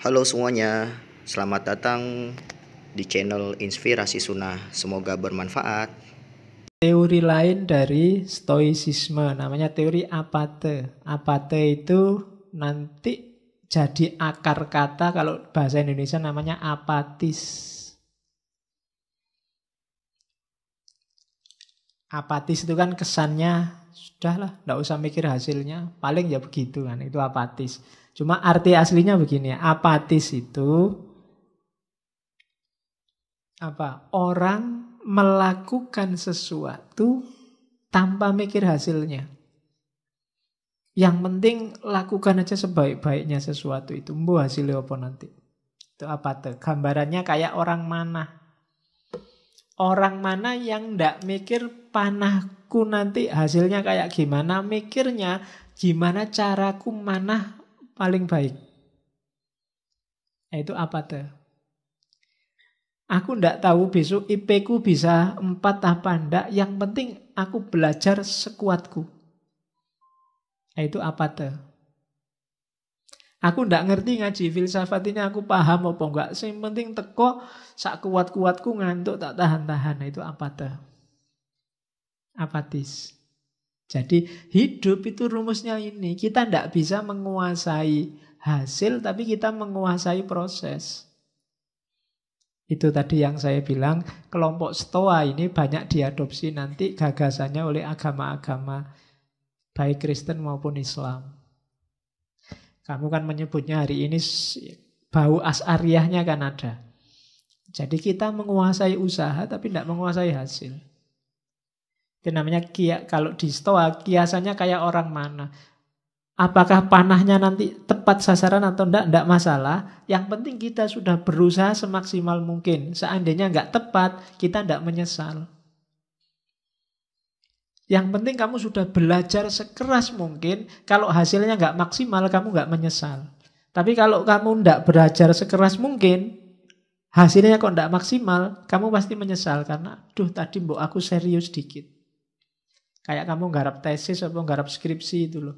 Halo semuanya, selamat datang di channel Inspirasi Sunnah. Semoga bermanfaat. Teori lain dari stoicisme namanya teori apate. Apate itu nanti jadi akar kata, kalau bahasa Indonesia namanya apatis. Apatis itu kan kesannya sudahlah, nggak usah mikir hasilnya, paling ya begitu kan, itu apatis. Cuma arti aslinya begini, apatis itu apa? Orang melakukan sesuatu tanpa mikir hasilnya. Yang penting lakukan aja sebaik-baiknya sesuatu itu. Mbo hasilnya apa nanti. Itu apa tuh? Gambarannya kayak orang mana. Orang mana yang ndak mikir panahku nanti hasilnya kayak gimana. Mikirnya gimana caraku manah paling baik. Nah, itu apa tuh? Aku ndak tahu besok IP ku bisa 4 apa ndak. Yang penting aku belajar sekuatku. Nah, itu apa tuh? Aku ndak ngerti ngaji filsafat ini, aku paham apa enggak. Yang penting teko sak kuat-kuatku ngantuk tak tahan-tahan. Nah, itu apa tuh? Apatis. Jadi hidup itu rumusnya ini. Kita ndak bisa menguasai hasil, tapi kita menguasai proses. Itu tadi yang saya bilang, kelompok Stoa ini banyak diadopsi nanti gagasannya oleh agama-agama, baik Kristen maupun Islam. Kamu kan menyebutnya hari ini bau as'ariyahnya kan ada. Jadi kita menguasai usaha tapi tidak menguasai hasil. Itu namanya kalau di Stoa kiasannya kayak orang mana. Apakah panahnya nanti tepat sasaran atau tidak masalah. Yang penting kita sudah berusaha semaksimal mungkin. Seandainya nggak tepat, kita tidak menyesal. Yang penting kamu sudah belajar sekeras mungkin. Kalau hasilnya nggak maksimal, kamu nggak menyesal. Tapi kalau kamu tidak belajar sekeras mungkin, hasilnya kok tidak maksimal, kamu pasti menyesal. Karena, aduh tadi mbok aku serius dikit. Kayak kamu nggarap tesis atau nggarap skripsi itu loh.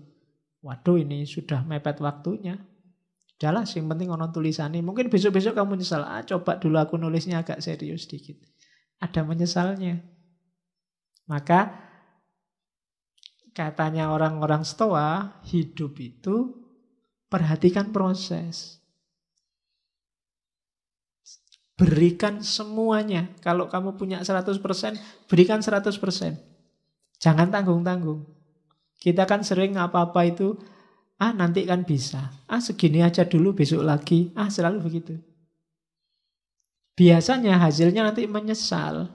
Waduh ini sudah mepet waktunya. Udahlah, yang penting ono tulisannya. Mungkin besok-besok kamu menyesal. Coba dulu aku nulisnya agak serius dikit. Ada menyesalnya. Maka katanya orang-orang Stoa, hidup itu perhatikan proses. Berikan semuanya. Kalau kamu punya 100%, berikan 100%. Jangan tanggung-tanggung. Kita kan sering apa-apa itu, nanti kan bisa. Segini aja dulu, besok lagi. Selalu begitu. Biasanya hasilnya nanti menyesal.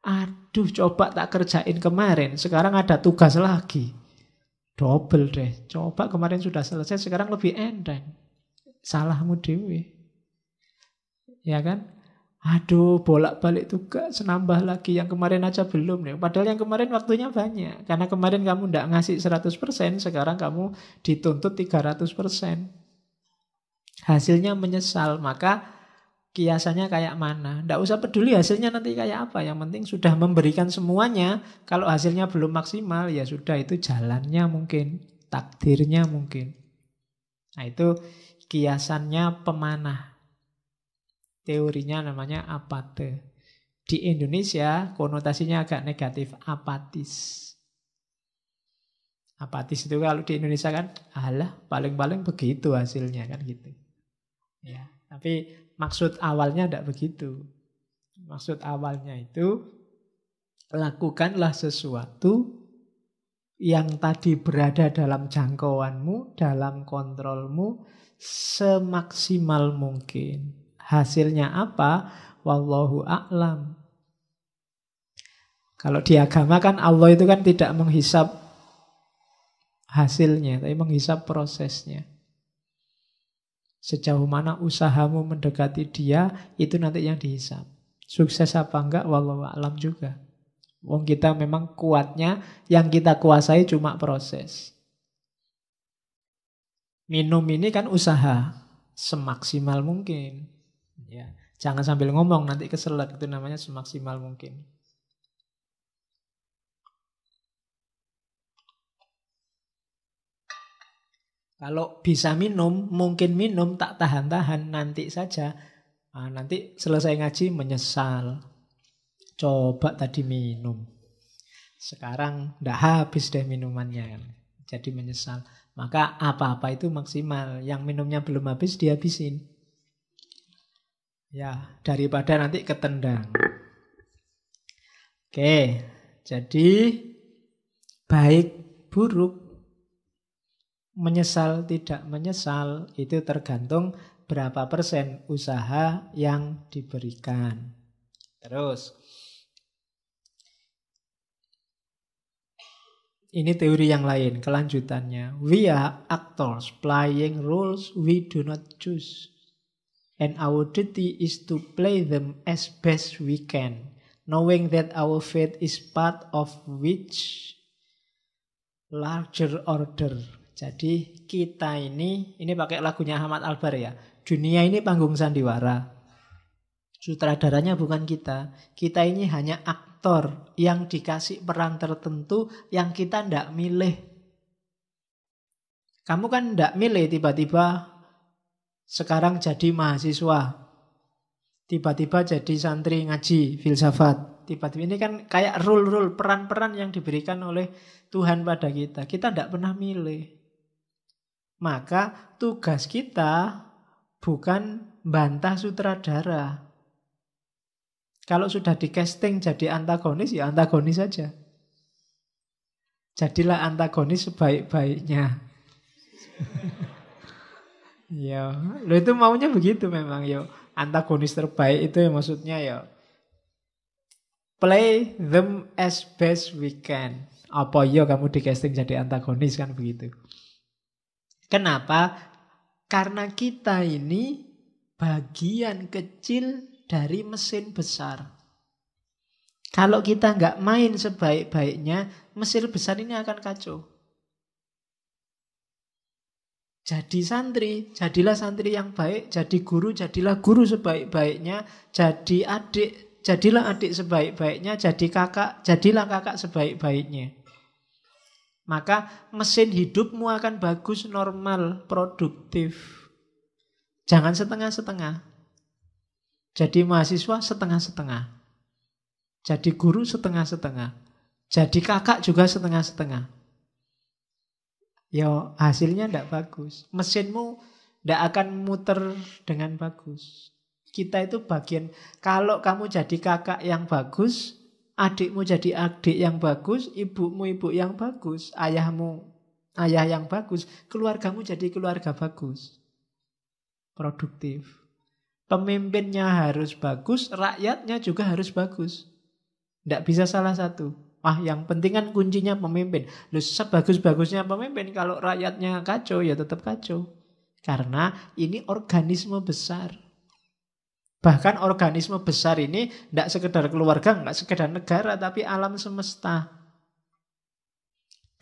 Aduh, coba tak kerjain kemarin. Sekarang ada tugas lagi. Double deh. Coba kemarin sudah selesai, sekarang lebih enteng. Salahmu dewe. Ya kan? Aduh, bolak-balik tugas, nambah lagi. Yang kemarin aja belum nih. Padahal yang kemarin waktunya banyak. Karena kemarin kamu tidak ngasih 100%, sekarang kamu dituntut 300%. Hasilnya menyesal. Maka kiasannya kayak mana. Tidak usah peduli hasilnya nanti kayak apa. Yang penting sudah memberikan semuanya. Kalau hasilnya belum maksimal, ya sudah, itu jalannya mungkin. Takdirnya mungkin. Nah itu kiasannya pemanah. Teorinya namanya apate. Di Indonesia konotasinya agak negatif, apatis. Apatis itu kalau di Indonesia kan, alah paling-paling begitu hasilnya kan gitu. Ya, tapi maksud awalnya tidak begitu. Maksud awalnya itu, lakukanlah sesuatu yang tadi berada dalam jangkauanmu, dalam kontrolmu, semaksimal mungkin. Hasilnya apa? Wallahu a'lam. Kalau di agama kan Allah itu kan tidak menghisap hasilnya, tapi menghisap prosesnya. Sejauh mana usahamu mendekati dia, itu nanti yang dihisap. Sukses apa enggak, wallahu a'lam juga. Wong kita memang kuatnya, yang kita kuasai cuma proses. Minum ini kan usaha, semaksimal mungkin. Ya, jangan sambil ngomong nanti keselak, itu namanya semaksimal mungkin. Kalau bisa minum, mungkin minum tak tahan-tahan, nanti saja. Nanti selesai ngaji menyesal. Coba tadi minum. Sekarang ndak habis deh minumannya kan. Jadi menyesal. Maka apa-apa itu maksimal. Yang minumnya belum habis dihabisin. Ya, daripada nanti ketendang. Oke, jadi baik buruk, menyesal tidak menyesal itu tergantung berapa persen usaha yang diberikan. Terus, ini teori yang lain, kelanjutannya. We are actors playing roles we do not choose. And our duty is to play them as best we can, knowing that our fate is part of which larger order. Jadi kita ini pakai lagunya Ahmad Albar ya. Dunia ini panggung sandiwara. Sutradaranya bukan kita. Kita ini hanya aktor yang dikasih peran tertentu yang kita ndak milih. Kamu kan ndak milih tiba-tiba sekarang jadi mahasiswa. Tiba-tiba jadi santri ngaji filsafat. Tiba-tiba ini kan kayak rule-rule, peran-peran yang diberikan oleh Tuhan pada kita. Kita tidak pernah milih. Maka tugas kita bukan bantah sutradara. Kalau sudah di casting jadi antagonis, ya antagonis saja. Jadilah antagonis sebaik-baiknya. Ya, lo itu maunya begitu memang ya. Antagonis terbaik itu ya maksudnya ya play them as best we can. Apa ya kamu di casting jadi antagonis kan begitu. Kenapa? Karena kita ini bagian kecil dari mesin besar. Kalau kita nggak main sebaik-baiknya, mesin besar ini akan kacau. Jadi santri, jadilah santri yang baik. Jadi guru, jadilah guru sebaik-baiknya. Jadi adik, jadilah adik sebaik-baiknya. Jadi kakak, jadilah kakak sebaik-baiknya. Maka mesin hidupmu akan bagus, normal, produktif. Jangan setengah-setengah. Jadi mahasiswa setengah-setengah. Jadi guru setengah-setengah. Jadi kakak juga setengah-setengah. Ya hasilnya tidak bagus. Mesinmu tidak akan muter dengan bagus. Kita itu bagian, kalau kamu jadi kakak yang bagus, adikmu jadi adik yang bagus, ibumu ibu yang bagus, ayahmu ayah yang bagus, keluargamu jadi keluarga bagus. Produktif. Pemimpinnya harus bagus, rakyatnya juga harus bagus. Tidak bisa salah satu. Yang penting kan kuncinya pemimpin. Loh, sebagus-bagusnya pemimpin, kalau rakyatnya kacau ya tetap kacau. Karena ini organisme besar. Bahkan organisme besar ini tidak sekedar keluarga, tidak sekedar negara, tapi alam semesta.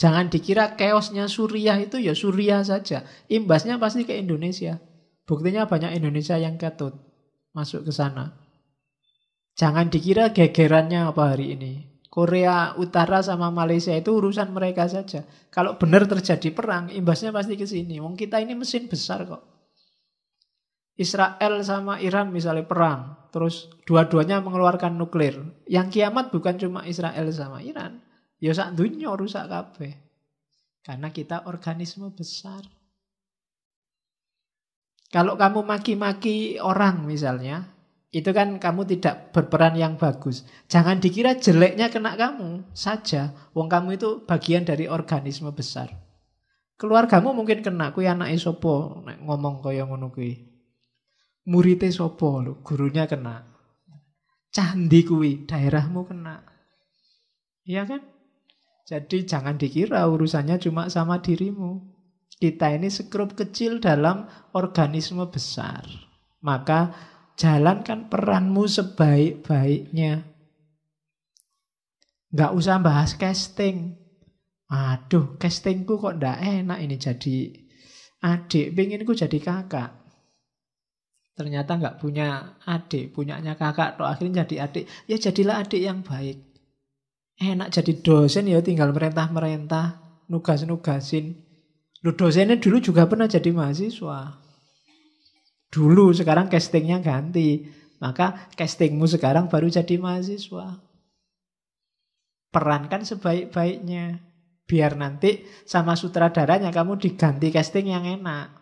Jangan dikira chaosnya Suriah itu ya Suriah saja. Imbasnya pasti ke Indonesia. Buktinya banyak Indonesia yang ketut masuk ke sana. Jangan dikira gegerannya apa hari ini. Korea Utara sama Malaysia itu urusan mereka saja. Kalau benar terjadi perang, imbasnya pasti ke sini. Wong kita ini mesin besar kok. Israel sama Iran misalnya perang, terus dua-duanya mengeluarkan nuklir. Yang kiamat bukan cuma Israel sama Iran, ya sak dunya rusak kabeh. Karena kita organisme besar. Kalau kamu maki-maki orang misalnya, itu kan kamu tidak berperan yang bagus. Jangan dikira jeleknya kena kamu saja. Wong kamu itu bagian dari organisme besar. Keluargamu mungkin kena, kuwi anake sapa nek ngomong kaya ngono kuwi. Muridé sapa lho, gurunya kena. Candi kuwi, daerahmu kena. Iya kan? Jadi jangan dikira urusannya cuma sama dirimu. Kita ini sekrup kecil dalam organisme besar. Maka jalankan peranmu sebaik-baiknya. Nggak usah bahas casting. Aduh, castingku kok ndak enak ini jadi adik. Penginku jadi kakak. Ternyata nggak punya adik, punyanya kakak. Akhirnya jadi adik. Ya jadilah adik yang baik. Enak jadi dosen ya tinggal merentah-merentah, nugas-nugasin. Lu dosennya dulu juga pernah jadi mahasiswa. Dulu, sekarang castingnya ganti. Maka castingmu sekarang baru jadi mahasiswa. Perankan sebaik-baiknya. Biar nanti sama sutradaranya kamu diganti casting yang enak.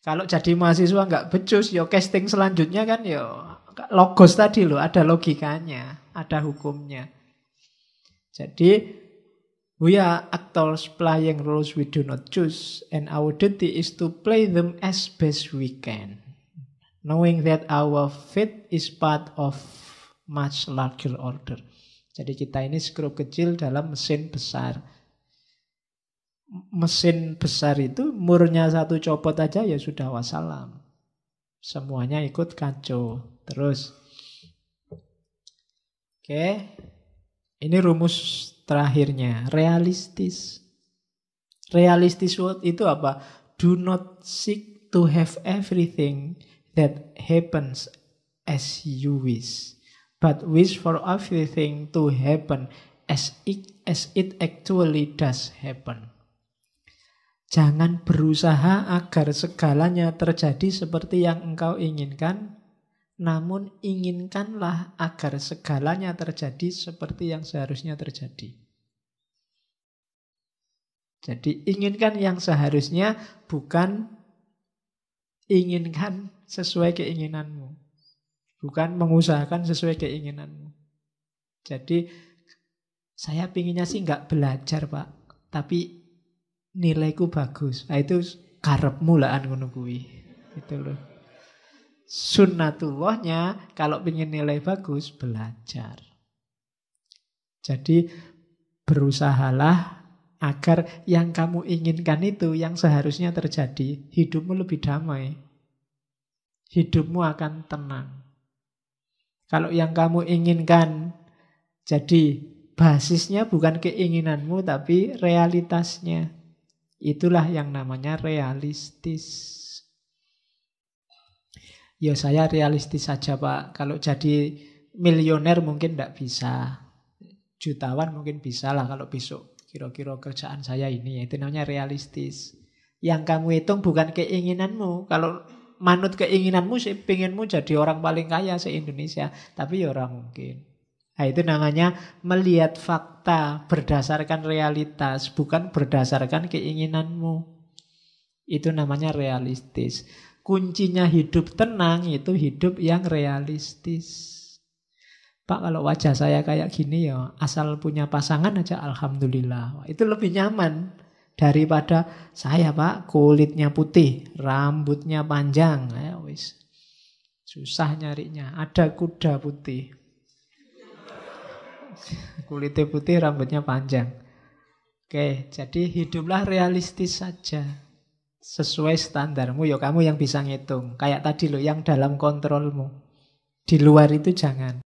Kalau jadi mahasiswa nggak becus, yo casting selanjutnya kan yo logos tadi loh, ada logikanya, ada hukumnya. Jadi we are actors playing roles we do not choose, and our duty is to play them as best we can, knowing that our fate is part of much larger order. Jadi kita ini skrup kecil dalam mesin besar. Mesin besar itu murnya satu copot aja ya sudah wassalam. Semuanya ikut kacau. Terus. Oke. Ini rumus terakhirnya, realistis. Realistis itu apa? Do not seek to have everything that happens as you wish, but wish for everything to happen as it actually does happen. Jangan berusaha agar segalanya terjadi seperti yang engkau inginkan, namun inginkanlah agar segalanya terjadi seperti yang seharusnya terjadi. Jadi inginkan yang seharusnya, bukan inginkan sesuai keinginanmu. Bukan mengusahakan sesuai keinginanmu. Jadi saya pinginnya sih nggak belajar Pak, tapi nilaiku bagus. Nah, itu karepmu lah ngono kuwi. Gitu loh. Sunnatullahnya kalau ingin nilai bagus, belajar. Jadi berusahalah agar yang kamu inginkan itu yang seharusnya terjadi. Hidupmu lebih damai. Hidupmu akan tenang. Kalau yang kamu inginkan jadi basisnya bukan keinginanmu tapi realitasnya. Itulah yang namanya realistis. Ya saya realistis saja Pak. Kalau jadi milioner mungkin tidak bisa. Jutawan mungkin bisa lah kalau besok kira-kira kerjaan saya ini. Itu namanya realistis. Yang kamu hitung bukan keinginanmu. Kalau manut keinginanmu sih pengenmu jadi orang paling kaya se-Indonesia. Tapi ya orang mungkin. Nah itu namanya melihat fakta berdasarkan realitas. Bukan berdasarkan keinginanmu. Itu namanya realistis. Kuncinya hidup tenang itu hidup yang realistis. Pak kalau wajah saya kayak gini ya asal punya pasangan aja alhamdulillah. Itu lebih nyaman daripada saya Pak kulitnya putih, rambutnya panjang. Ya wis. Susah nyarinya. Ada kuda putih. Kulitnya putih, rambutnya panjang. Oke, jadi hiduplah realistis saja. Sesuai standarmu, ya kamu yang bisa ngitung. Kayak tadi loh, yang dalam kontrolmu. Di luar itu jangan.